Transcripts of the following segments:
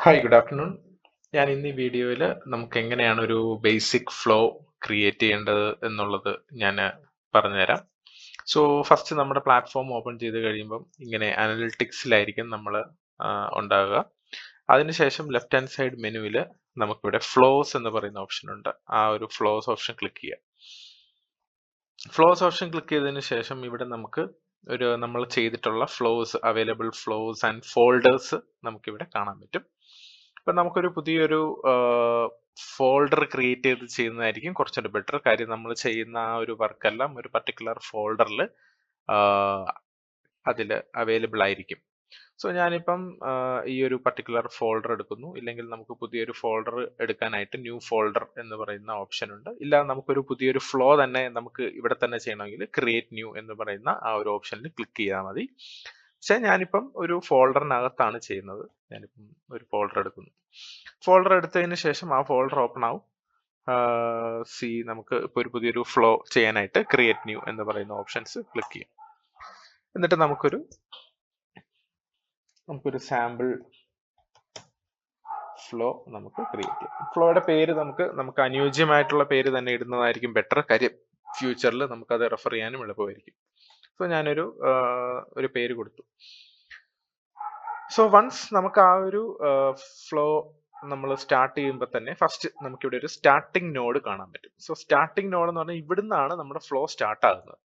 Hi, good afternoon. ഞാൻ ഇന്ന് ഈ വീഡിയോയിൽ നമുക്ക് എങ്ങനെയാണ് ഒരു ബേസിക് ഫ്ലോ ക്രിയേറ്റ് ചെയ്യേണ്ടത് എന്നുള്ളത് ഞാൻ പറഞ്ഞുതരാം. സോ ഫസ്റ്റ് നമ്മുടെ പ്ലാറ്റ്ഫോം ഓപ്പൺ ചെയ്ത് കഴിയുമ്പം ഇങ്ങനെ അനലിറ്റിക്സിലായിരിക്കും നമ്മൾ ഉണ്ടാകുക. അതിനുശേഷം ലെഫ്റ്റ് ഹാൻഡ് സൈഡ് മെനുവിൽ നമുക്കിവിടെ ഫ്ലോസ് എന്ന് പറയുന്ന ഓപ്ഷൻ ഉണ്ട്. ആ ഒരു ഫ്ലോസ് ഓപ്ഷൻ ക്ലിക്ക് ചെയ്യുക. ഫ്ലോസ് ഓപ്ഷൻ ക്ലിക്ക് ചെയ്തതിന് ശേഷം ഇവിടെ നമുക്ക് നമ്മൾ ചെയ്തിട്ടുള്ള flows, available flows and folders നമുക്കിവിടെ കാണാൻ പറ്റും. അപ്പൊ നമുക്കൊരു പുതിയൊരു ഫോൾഡർ ക്രിയേറ്റ് ചെയ്ത് ചെയ്യുന്നതായിരിക്കും കുറച്ചുകൂടി ബെറ്റർ. കാര്യം നമ്മൾ ചെയ്യുന്ന ആ ഒരു വർക്കെല്ലാം ഒരു പർട്ടിക്കുലർ ഫോൾഡറിൽ അതിൽ അവൈലബിൾ ആയിരിക്കും. സോ ഞാനിപ്പം ഈ ഒരു പർട്ടിക്കുലർ ഫോൾഡർ എടുക്കുന്നു. ഇല്ലെങ്കിൽ നമുക്ക് പുതിയൊരു ഫോൾഡർ എടുക്കാനായിട്ട് ന്യൂ ഫോൾഡർ എന്ന് പറയുന്ന ഓപ്ഷൻ ഉണ്ട്. ഇല്ല, നമുക്കൊരു പുതിയൊരു ഫ്ലോ തന്നെ നമുക്ക് ഇവിടെ തന്നെ ചെയ്യണമെങ്കിൽ ക്രിയേറ്റ് ന്യൂ എന്ന് പറയുന്ന ആ ഒരു ഓപ്ഷനിൽ ക്ലിക്ക് ചെയ്താൽ മതി. പക്ഷേ ഞാനിപ്പം ഒരു ഫോൾഡറിനകത്താണ് ചെയ്യുന്നത്. ഞാനിപ്പം ഒരു ഫോൾഡർ എടുക്കുന്നു. ഫോൾഡർ എടുത്തതിന് ശേഷം ആ ഫോൾഡർ ഓപ്പൺ ആവും. നമുക്ക് ഇപ്പോൾ ഒരു പുതിയൊരു ഫ്ലോ ചെയ്യാനായിട്ട് ക്രിയേറ്റ് ന്യൂ എന്ന് പറയുന്ന ഓപ്ഷൻസ് ക്ലിക്ക് ചെയ്യാം. എന്നിട്ട് നമുക്കൊരു സാമ്പിൾ ഫ്ലോ നമുക്ക് ക്രിയേറ്റ് ചെയ്യാം. ഫ്ലോയുടെ പേര് നമുക്ക് അനുയോജ്യമായിട്ടുള്ള പേര് തന്നെ ഇടുന്നതായിരിക്കും ബെറ്റർ. കാര്യം ഫ്യൂച്ചറിൽ നമുക്കത് റെഫർ ചെയ്യാനും എളുപ്പമായിരിക്കും. സോ ഞാനൊരു പേര് കൊടുത്തു. സോ വൺസ് നമുക്ക് ആ ഒരു ഫ്ലോ നമ്മൾ സ്റ്റാർട്ട് ചെയ്യുമ്പോൾ തന്നെ ഫസ്റ്റ് നമുക്കിവിടെ ഒരു സ്റ്റാർട്ടിംഗ് നോഡ് കാണാൻ പറ്റും. സോ സ്റ്റാർട്ടിംഗ് നോഡ് എന്ന് പറഞ്ഞാൽ ഇവിടുന്നാണ് നമ്മുടെ ഫ്ലോ സ്റ്റാർട്ട് ആകുന്നത്.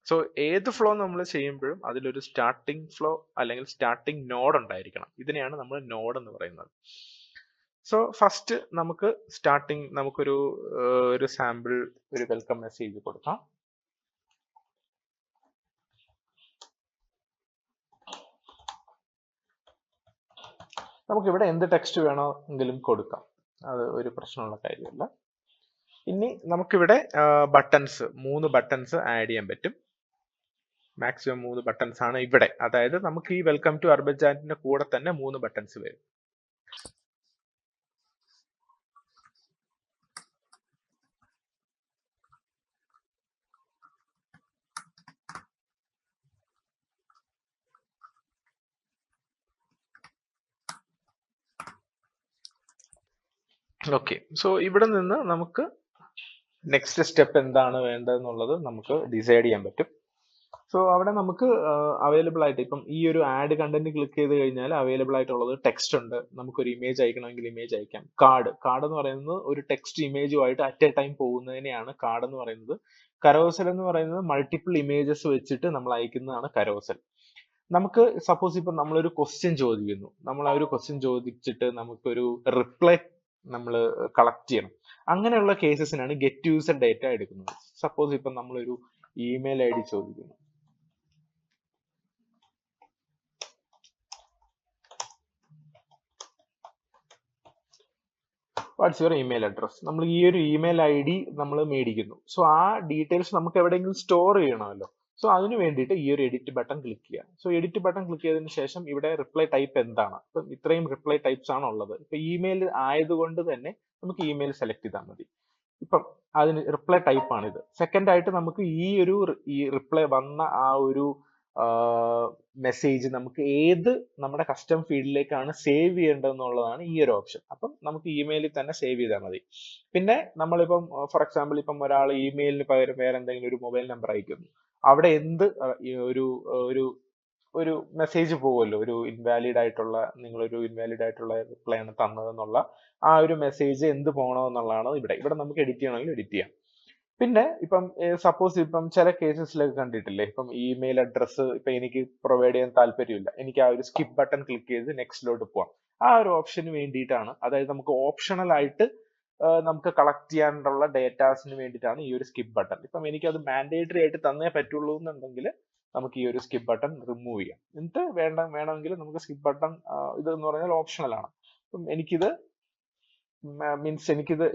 സോ ഏത് ഫ്ലോ നമ്മൾ ചെയ്യുമ്പോഴും അതിലൊരു സ്റ്റാർട്ടിംഗ് ഫ്ലോ അല്ലെങ്കിൽ സ്റ്റാർട്ടിംഗ് നോഡ് ഉണ്ടായിരിക്കണം. ഇതിനെയാണ് നമ്മൾ നോഡ് എന്ന് പറയുന്നത്. സോ ഫസ്റ്റ് നമുക്കൊരു സാമ്പിൾ ഒരു വെൽക്കം മെസ്സേജ് കൊടുക്കാം. നമുക്കിവിടെ എന്ത് ടെക്സ്റ്റ് വേണമെങ്കിലും കൊടുക്കാം, അത് ഒരു പ്രശ്നമുള്ള കാര്യമല്ല. ഇനി നമുക്കിവിടെ ബട്ടൺസ് 3 ബട്ടൺസ് ആഡ് ചെയ്യാൻ പറ്റും. മാക്സിമം 3 ബട്ടൺസ് ആണ് ഇവിടെ. അതായത് നമുക്ക് ഈ വെൽക്കം ടു അർബൻ ചാറ്റിന്റെ കൂടെ തന്നെ 3 ബട്ടൺസ് വരും. ഓക്കെ, സോ ഇവിടെ നിന്ന് നമുക്ക് നെക്സ്റ്റ് സ്റ്റെപ്പ് എന്താണ് വേണ്ടതെന്നുള്ളത് നമുക്ക് ഡിസൈഡ് ചെയ്യാൻ പറ്റും. സോ അവിടെ നമുക്ക് അവൈലബിൾ ആയിട്ട് ഇപ്പം ഈ ഒരു ആഡ് കണ്ടന്റ് ക്ലിക്ക് ചെയ്ത് കഴിഞ്ഞാൽ അവൈലബിൾ ആയിട്ടുള്ളത് ടെക്സ്റ്റ് ഉണ്ട്. നമുക്കൊരു ഇമേജ് അയക്കണമെങ്കിൽ ഇമേജ് അയക്കാം. കാർഡ് എന്ന് പറയുന്നത് ഒരു ടെക്സ്റ്റ് ഇമേജുമായിട്ട് അറ്റ് എ ടൈം പോകുന്നതിനെയാണ് കാർഡ് എന്ന് പറയുന്നത്. കരോസൽ എന്ന് പറയുന്നത് മൾട്ടിപ്പിൾ ഇമേജസ് വെച്ചിട്ട് നമ്മൾ അയക്കുന്നതാണ് കരോസൽ. നമുക്ക് സപ്പോസ് ഇപ്പം നമ്മളൊരു ക്വസ്റ്റ്യൻ ചോദിക്കുന്നു, നമ്മൾ ആ ഒരു ക്വസ്റ്റ്യൻ ചോദിച്ചിട്ട് നമുക്കൊരു റിപ്ലൈ നമ്മൾ കളക്ട് ചെയ്യണം. അങ്ങനെയുള്ള കേസസിനാണ് ഗെറ്റ് യൂസർ ഡേറ്റ എടുക്കുന്നത്. സപ്പോസ് ഇപ്പം നമ്മളൊരു ഇമെയിൽ ഐ ഡി ചോദിക്കുന്നു. What's your email address. നമ്മൾ ഈ ഒരു ഇമെയിൽ ഐ ഡി നമ്മൾ മേടിക്കുന്നു. സോ ആ ഡീറ്റെയിൽസ് നമുക്ക് എവിടെയെങ്കിലും സ്റ്റോർ ചെയ്യണമല്ലോ. സോ അതിന് വേണ്ടിയിട്ട് ഈ ഒരു എഡിറ്റ് ബട്ടൺ ക്ലിക്ക് ചെയ്യുക. സോ എഡിറ്റ് ബട്ടൺ ക്ലിക്ക് ചെയ്തതിന് ശേഷം ഇവിടെ റിപ്ലൈ ടൈപ്പ് എന്താണ്, ഇപ്പം ഇത്രയും റിപ്ലൈ ടൈപ്സ് ആണ് ഉള്ളത്. ഇപ്പൊ ഇമെയിൽ ആയതുകൊണ്ട് തന്നെ നമുക്ക് ഇമെയിൽ സെലക്ട് ചെയ്താൽ മതി. ഇപ്പം അതിന് റിപ്ലൈ ടൈപ്പ് ആണിത്. സെക്കൻഡ് ആയിട്ട് നമുക്ക് ഈ റിപ്ലൈ വന്ന ആ ഒരു മെസ്സേജ് നമുക്ക് നമ്മുടെ കസ്റ്റം ഫീൽഡിലേക്കാണ് സേവ് ചെയ്യേണ്ടതെന്നുള്ളതാണ് ഈ ഒരു ഓപ്ഷൻ. അപ്പം നമുക്ക് ഇമെയിലിൽ തന്നെ സേവ് ചെയ്താൽ മതി. പിന്നെ നമ്മളിപ്പം ഫോർ എക്സാമ്പിൾ ഇപ്പം ഒരാൾ ഇമെയിലിന് പകരം വേറെ എന്തെങ്കിലും ഒരു മൊബൈൽ നമ്പർ അയക്കുന്നു, അവിടെ ഒരു മെസ്സേജ് പോകുമല്ലോ, നിങ്ങളൊരു ഇൻവാലിഡ് ആയിട്ടുള്ള റിപ്ലൈ ആണ് തന്നതെന്നുള്ള ആ ഒരു മെസ്സേജ് എന്ത് പോകണമെന്നുള്ളതാണ് ഇവിടെ നമുക്ക് എഡിറ്റ് ചെയ്യണമെങ്കിൽ എഡിറ്റ് ചെയ്യാം. പിന്നെ ഇപ്പം സപ്പോസ് ഇപ്പം ചില കേസസിലൊക്കെ കണ്ടിട്ടില്ലേ, ഇപ്പം ഇമെയിൽ അഡ്രസ്സ് ഇപ്പൊ എനിക്ക് പ്രൊവൈഡ് ചെയ്യാൻ താല്പര്യമില്ല, എനിക്ക് ആ ഒരു സ്കിപ്പ് ബട്ടൺ ക്ലിക്ക് ചെയ്ത് നെക്സ്റ്റിലോട്ട് പോവാം. ആ ഒരു ഓപ്ഷന് വേണ്ടിയിട്ടാണ്, അതായത് നമുക്ക് ഓപ്ഷണൽ ആയിട്ട് നമുക്ക് കളക്ട് ചെയ്യാനുള്ള ഡേറ്റാസിന് വേണ്ടിയിട്ടാണ് ഈ ഒരു സ്കിപ്പ് ബട്ടൺ. ഇപ്പം എനിക്കത് മാൻഡേറ്ററി ആയിട്ട് തന്നേ പറ്റുള്ളൂ എന്നുണ്ടെങ്കിൽ നമുക്ക് ഈ ഒരു സ്കിപ്പ് ബട്ടൺ റിമൂവ് ചെയ്യാം. എന്നിട്ട് വേണമെങ്കിൽ നമുക്ക് സ്കിപ്പ് ബട്ടൺ ഇതെന്ന് പറഞ്ഞാൽ ഓപ്ഷണൽ ആണ്. അപ്പം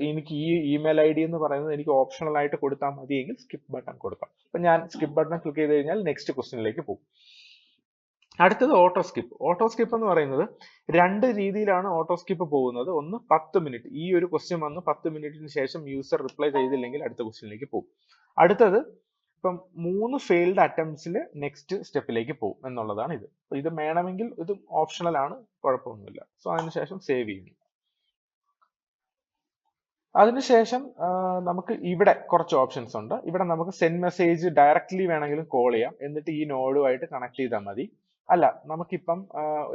എനിക്ക് ഈ ഇമെയിൽ ഐ ഡി എന്ന് പറയുന്നത് എനിക്ക് ഓപ്ഷണൽ ആയിട്ട് കൊടുത്താൽ മതിയെങ്കിൽ സ്കിപ്പ് ബട്ടൺ കൊടുക്കാം. അപ്പൊ ഞാൻ സ്കിപ്പ് ബട്ടൺ ക്ലിക്ക് ചെയ്ത് കഴിഞ്ഞാൽ നെക്സ്റ്റ് ക്വസ്റ്റ്യനിലേക്ക് പോകും. അടുത്തത് ഓട്ടോ സ്കിപ്പ് എന്ന് പറയുന്നത് 2 രീതിയിലാണ് ഓട്ടോ സ്കിപ്പ് പോകുന്നത്. ഒന്ന് 10 മിനിറ്റ്, ഈ ഒരു ക്വസ്റ്റ്യൻ വന്ന് 10 മിനിറ്റിന് ശേഷം യൂസർ റിപ്ലൈ ചെയ്തില്ലെങ്കിൽ അടുത്ത ക്വസ്റ്റ്യനിലേക്ക് പോകും. അടുത്തത് ഇപ്പം 3 ഫെയിൽഡ് അറ്റംപ്റ്റ്സിൽ നെക്സ്റ്റ് സ്റ്റെപ്പിലേക്ക് പോകും എന്നുള്ളതാണ് ഇത്. ഇത് വേണമെങ്കിൽ ഇത് ഓപ്ഷണൽ ആണ്, കുഴപ്പമൊന്നുമില്ല. സോ അതിനുശേഷം സേവ് ചെയ്യുന്നു. അതിനുശേഷം നമുക്ക് ഇവിടെ കുറച്ച് ഓപ്ഷൻസ് ഉണ്ട്. ഇവിടെ നമുക്ക് സെൻഡ് മെസ്സേജ് ഡയറക്റ്റ്ലി വേണമെങ്കിലും കോൾ ചെയ്യാം, എന്നിട്ട് ഈ നോഡുമായിട്ട് കണക്ട് ചെയ്താൽ മതി. അല്ല, നമുക്കിപ്പം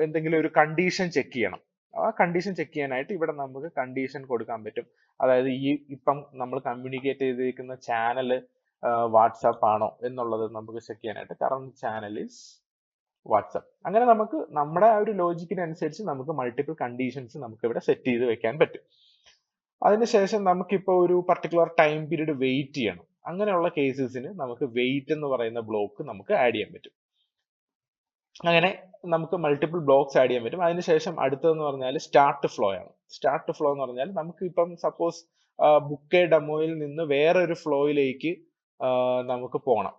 എന്തെങ്കിലും ഒരു കണ്ടീഷൻ ചെക്ക് ചെയ്യണം. ആ കണ്ടീഷൻ ചെക്ക് ചെയ്യാനായിട്ട് ഇവിടെ നമുക്ക് കണ്ടീഷൻ കൊടുക്കാൻ പറ്റും. അതായത് ഇപ്പം നമ്മൾ കമ്മ്യൂണിക്കേറ്റ് ചെയ്തിരിക്കുന്ന ചാനൽ വാട്സാപ്പ് ആണോ എന്നുള്ളത് നമുക്ക് ചെക്ക് ചെയ്യാനായിട്ട്. Current channel is WhatsApp. അങ്ങനെ നമുക്ക് നമ്മുടെ ആ ഒരു ലോജിക്കിനനുസരിച്ച് നമുക്ക് മൾട്ടിപ്പിൾ കണ്ടീഷൻസ് നമുക്ക് ഇവിടെ സെറ്റ് ചെയ്ത് വെക്കാൻ പറ്റും. അതിനുശേഷം നമുക്കിപ്പോൾ ഒരു പർട്ടിക്കുലർ ടൈം പീരീഡ് വെയിറ്റ് ചെയ്യണം. അങ്ങനെയുള്ള കേസസിന് നമുക്ക് വെയിറ്റ് എന്ന് പറയുന്ന ബ്ലോക്ക് നമുക്ക് ആഡ് ചെയ്യാൻ പറ്റും. അങ്ങനെ നമുക്ക് മൾട്ടിപ്പിൾ ബ്ലോക്സ് ആഡ് ചെയ്യാൻ പറ്റും. അതിനുശേഷം അടുത്തതെന്ന് പറഞ്ഞാൽ സ്റ്റാർട്ട് ഫ്ലോ ആണ്. സ്റ്റാർട്ട് ഫ്ലോ എന്ന് പറഞ്ഞാൽ നമുക്ക് ഇപ്പം സപ്പോസ് ബുക്ക് ഡെമോയിൽ നിന്ന് വേറൊരു ഫ്ലോയിലേക്ക് നമുക്ക് പോകണം.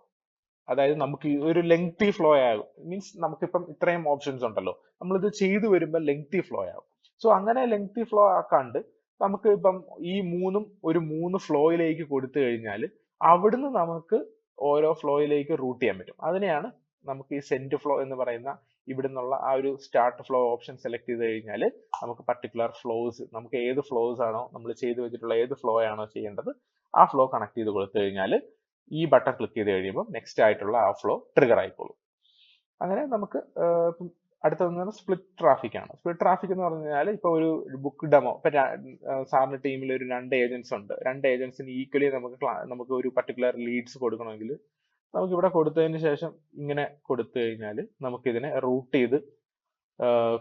അതായത് നമുക്ക് ഒരു ലെങ്തി ഫ്ലോ ആകും. മീൻസ് നമുക്കിപ്പം ഇത്രയും ഓപ്ഷൻസ് ഉണ്ടല്ലോ, നമ്മളിത് ചെയ്തു വരുമ്പോൾ ലെങ്തി ഫ്ലോ ആകും. സോ അങ്ങനെ ലെങ്തി ഫ്ലോ ആക്കാണ്ട് നമുക്ക് ഇപ്പം ഈ ഒരു 3 ഫ്ലോയിലേക്ക് കൊടുത്തു കഴിഞ്ഞാൽ അവിടുന്ന് നമുക്ക് ഓരോ ഫ്ലോയിലേക്ക് റൂട്ട് ചെയ്യാൻ പറ്റും. അതിനെയാണ് നമുക്ക് ഈ സെൻഡ് ഫ്ലോ എന്ന് പറയുന്ന ഇവിടെ നിന്നുള്ള ആ ഒരു സ്റ്റാർട്ട് ഫ്ലോ ഓപ്ഷൻ സെലക്ട് ചെയ്ത് കഴിഞ്ഞാൽ നമുക്ക് പർട്ടിക്കുലർ ഫ്ലോസ്, നമുക്ക് ഏത് ഫ്ലോസ് ആണോ നമ്മൾ ചെയ്തു വെച്ചിട്ടുള്ള ഏത് ഫ്ലോ ആണോ ചെയ്യേണ്ടത് ആ ഫ്ലോ കണക്ട് ചെയ്ത് കൊടുത്തു കഴിഞ്ഞാൽ ഈ ബട്ടൺ ക്ലിക്ക് ചെയ്ത് കഴിയുമ്പോൾ നെക്സ്റ്റ് ആയിട്ടുള്ള ആ ഫ്ലോ ട്രിഗർ ആയിക്കോളും. അങ്ങനെ നമുക്ക് അടുത്തത് സ്പ്ലിറ്റ് ട്രാഫിക് ആണ്. സ്പ്ലിറ്റ് ട്രാഫിക് എന്ന് പറഞ്ഞാൽ ഇപ്പോൾ ഒരു ബുക്ക് ഡെമോ, ഇപ്പൊ സാറിന്റെ ടീമിൽ ഒരു 2 ഏജൻസ് ഉണ്ട്. 2 ഏജൻസിന് ഈക്വലി നമുക്ക് ഒരു പർട്ടിക്കുലർ ലീഡ്സ് കൊടുക്കണമെങ്കിൽ നമുക്ക് ഇവിടെ കൊടുത്തതിന് ശേഷം ഇങ്ങനെ കൊടുത്തു കഴിഞ്ഞാൽ നമുക്ക് ഇതിനെ റൂട്ട് ചെയ്ത്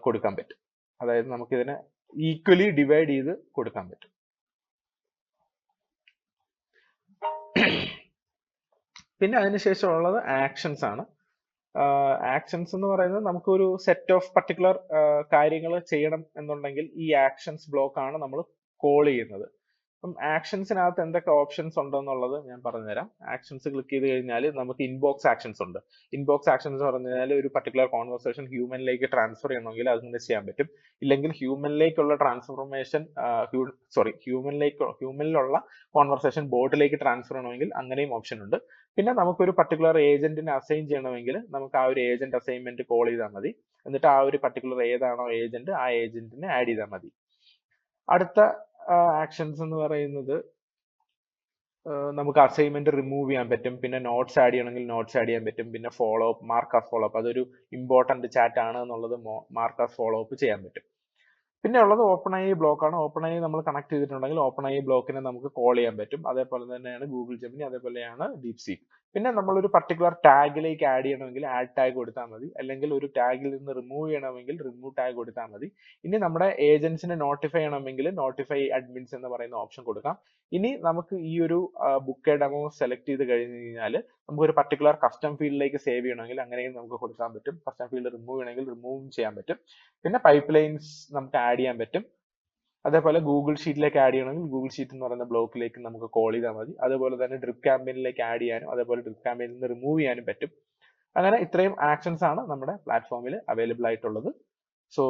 കൊടുക്കാൻ പറ്റും. അതായത് നമുക്ക് ഇതിനെ ഈക്വലി ഡിവൈഡ് ചെയ്ത് കൊടുക്കാൻ പറ്റും. പിന്നെ അതിനുശേഷം ഉള്ളത് ആക്ഷൻസ് ആണ്. ആക്ഷൻസ് എന്ന് പറയുന്നത് നമുക്കൊരു സെറ്റ് ഓഫ് പർട്ടിക്കുലർ കാര്യങ്ങൾ ചെയ്യണം എന്നുണ്ടെങ്കിൽ ഈ ആക്ഷൻസ് ബ്ലോക്ക് ആണ് നമ്മൾ കോൾ ചെയ്യുന്നത്. അപ്പം ആക്ഷൻസിനകത്ത് എന്തൊക്കെ ഓപ്ഷൻസ് ഉണ്ടെന്നുള്ളത് ഞാൻ പറഞ്ഞുതരാം. ആക്ഷൻസ് ക്ലിക്ക് ചെയ്ത് കഴിഞ്ഞാൽ നമുക്ക് ഇൻബോക്സ് ആക്ഷൻസ് ഉണ്ട്. ഇൻബോക്സ് ആക്ഷൻസ് പറഞ്ഞു കഴിഞ്ഞാൽ ഒരു പർട്ടിക്കുലർ കോൺവെർസേഷൻ ഹ്യൂമനിലേക്ക് ട്രാൻസ്ഫർ ചെയ്യണമെങ്കിൽ അതിങ്ങനെ ചെയ്യാൻ പറ്റും. ഇല്ലെങ്കിൽ ഹ്യൂമനിലേക്കുള്ള ട്രാൻസ്ഫോർമേഷൻ ഹ്യൂമനിലുള്ള കോൺവെർസേഷൻ ബോട്ടിലേക്ക് ട്രാൻസ്ഫർ ചെയ്യണമെങ്കിൽ അങ്ങനെയും ഓപ്ഷൻ ഉണ്ട്. പിന്നെ നമുക്കൊരു പർട്ടിക്കുലർ ഏജന്റിനെ അസൈൻ ചെയ്യണമെങ്കിൽ നമുക്ക് ആ ഒരു ഏജന്റ് അസൈൻമെന്റ് കോൾ ചെയ്താൽ മതി. എന്നിട്ട് ആ ഒരു പർട്ടിക്കുലർ ഏതാണോ ഏജന്റ് ആ ഏജന്റിനെ ആഡ് ചെയ്താൽ മതി. അടുത്ത ആക്ഷൻസ് എന്ന് പറയുന്നത് നമുക്ക് അസൈൻമെന്റ് റിമൂവ് ചെയ്യാൻ പറ്റും. പിന്നെ നോട്ട്സ് ആഡ് ചെയ്യണമെങ്കിൽ നോട്ട്സ് ആഡ് ചെയ്യാൻ പറ്റും. പിന്നെ follow up, mark as follow up, അതൊരു ഇമ്പോർട്ടന്റ് ചാറ്റ് ആണ് എന്നുള്ളത് മാർക്ക് ആസ് ഫോളോ അപ്പ് ചെയ്യാൻ പറ്റും. പിന്നെ ഉള്ളത് ഓപ്പൺ ഐ ബ്ലോക്ക് ആണ്. ഓപ്പൺ ഐ നമ്മൾ കണക്ട് ചെയ്തിട്ടുണ്ടെങ്കിൽ ഓപ്പൺ ഐ ബ്ലോക്കിനെ നമുക്ക് കോൾ ചെയ്യാൻ പറ്റും. അതേപോലെ തന്നെയാണ് ഗൂഗിൾ ജെമിനി, അതേപോലെയാണ് ഡീപ്സീക്ക്. പിന്നെ നമ്മൾ ഒരു പർട്ടിക്കുലർ ടാഗിലേക്ക് ആഡ് ചെയ്യണമെങ്കിൽ ആഡ് ടാഗ് കൊടുത്താൽ മതി. അല്ലെങ്കിൽ ഒരു ടാഗിൽ നിന്ന് റിമൂവ് ചെയ്യണമെങ്കിൽ റിമൂവ് ടാഗ് കൊടുത്താൽ മതി. ഇനി നമ്മുടെ ഏജൻസിനെ നോട്ടിഫൈ ചെയ്യണമെങ്കിൽ നോട്ടിഫൈ അഡ്മിൻസ് എന്ന് പറയുന്ന ഓപ്ഷൻ കൊടുക്കാം. ഇനി നമുക്ക് ഈ ഒരു ബുക്ക് ഡെമോ സെലക്ട് ചെയ്ത് കഴിഞ്ഞ് കഴിഞ്ഞാൽ നമുക്ക് ഒരു പർട്ടിക്കുലർ കസ്റ്റം ഫീൽഡിലേക്ക് സേവ് ചെയ്യണമെങ്കിൽ അങ്ങനെയും നമുക്ക് കൊടുക്കാൻ പറ്റും. കസ്റ്റം ഫീൽഡ് റിമൂവ് ചെയ്യണമെങ്കിൽ റിമൂവും ചെയ്യാൻ പറ്റും. പിന്നെ പൈപ്പ് ലൈൻസ് നമുക്ക് ആഡ് ചെയ്യാൻ പറ്റും. അതേപോലെ ഗൂഗിൾ ഷീറ്റിലേക്ക് ആഡ് ചെയ്യണമെങ്കിൽ ഗൂഗിൾ ഷീറ്റ് എന്ന് പറയുന്ന ബ്ലോക്കിലേക്ക് നമുക്ക് കോൾ ചെയ്താൽ മതി. അതുപോലെ തന്നെ ഡ്രിപ്പ് ക്യാമ്പയിനിലേക്ക് ആഡ് ചെയ്യാനും അതേപോലെ ഡ്രിപ്പ് ക്യാമ്പയിനിൽ നിന്ന് റിമൂവ് ചെയ്യാനും പറ്റും. അങ്ങനെ ഇത്രയും ആക്ഷൻസ് ആണ് നമ്മുടെ പ്ലാറ്റ്ഫോമിൽ അവൈലബിൾ ആയിട്ടുള്ളത്. സോ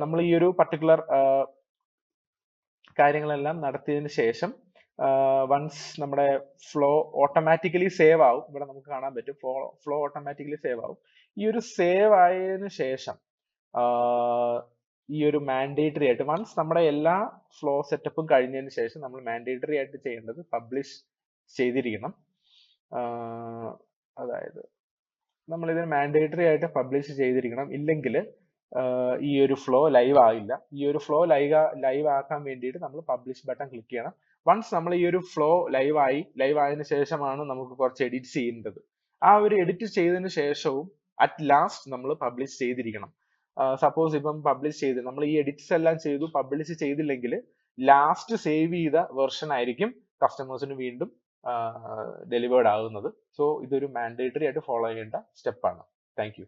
നമ്മൾ ഈ ഒരു പർട്ടിക്കുലർ കാര്യങ്ങളെല്ലാം നടത്തിയതിന് ശേഷം വൺസ് നമ്മുടെ ഫ്ലോ ഓട്ടോമാറ്റിക്കലി സേവ് ആവും. ഇവിടെ നമുക്ക് കാണാൻ പറ്റും ഫ്ലോ ഓട്ടോമാറ്റിക്കലി സേവ് ആവും. ഈ ഒരു സേവ് ആയതിനു ശേഷം ഈ ഒരു മാൻഡേറ്ററി ആയിട്ട് വൺസ് നമ്മുടെ എല്ലാ ഫ്ലോ സെറ്റപ്പും കഴിഞ്ഞതിന് ശേഷം നമ്മൾ മാൻഡേറ്ററി ആയിട്ട് ചെയ്യേണ്ടത് പബ്ലിഷ് ചെയ്തിരിക്കണം. അതായത് നമ്മൾ ഇതിന് മാൻഡേറ്ററി ആയിട്ട് പബ്ലിഷ് ചെയ്തിരിക്കണം. ഇല്ലെങ്കിൽ ഈ ഒരു ഫ്ലോ ലൈവ് ആകില്ല. ഈ ഒരു ഫ്ലോ ലൈവ് ആക്കാൻ വേണ്ടിയിട്ട് നമ്മൾ പബ്ലിഷ് ബട്ടൺ ക്ലിക്ക് ചെയ്യണം. വൺസ് നമ്മൾ ഈ ഒരു ഫ്ലോ ലൈവ് ആയതിനു ശേഷമാണ് നമുക്ക് കുറച്ച് എഡിറ്റ് ചെയ്യേണ്ടത്. ആ ഒരു എഡിറ്റ് ചെയ്തതിന് ശേഷവും അറ്റ് ലാസ്റ്റ് നമ്മൾ പബ്ലിഷ് ചെയ്തിരിക്കണം. സപ്പോസ് ഇപ്പം പബ്ലിഷ് ചെയ്ത് നമ്മൾ ഈ എഡിറ്റ്സ് എല്ലാം ചെയ്തു പബ്ലിഷ് ചെയ്തില്ലെങ്കിൽ ലാസ്റ്റ് സേവ് ചെയ്ത വെർഷൻ ആയിരിക്കും കസ്റ്റമേഴ്സിന് വീണ്ടും ഡെലിവേർഡ് ആകുന്നത്. സോ ഇതൊരു മാൻഡേറ്ററി ആയിട്ട് ഫോളോ ചെയ്യേണ്ട സ്റ്റെപ്പാണ്. Thank U.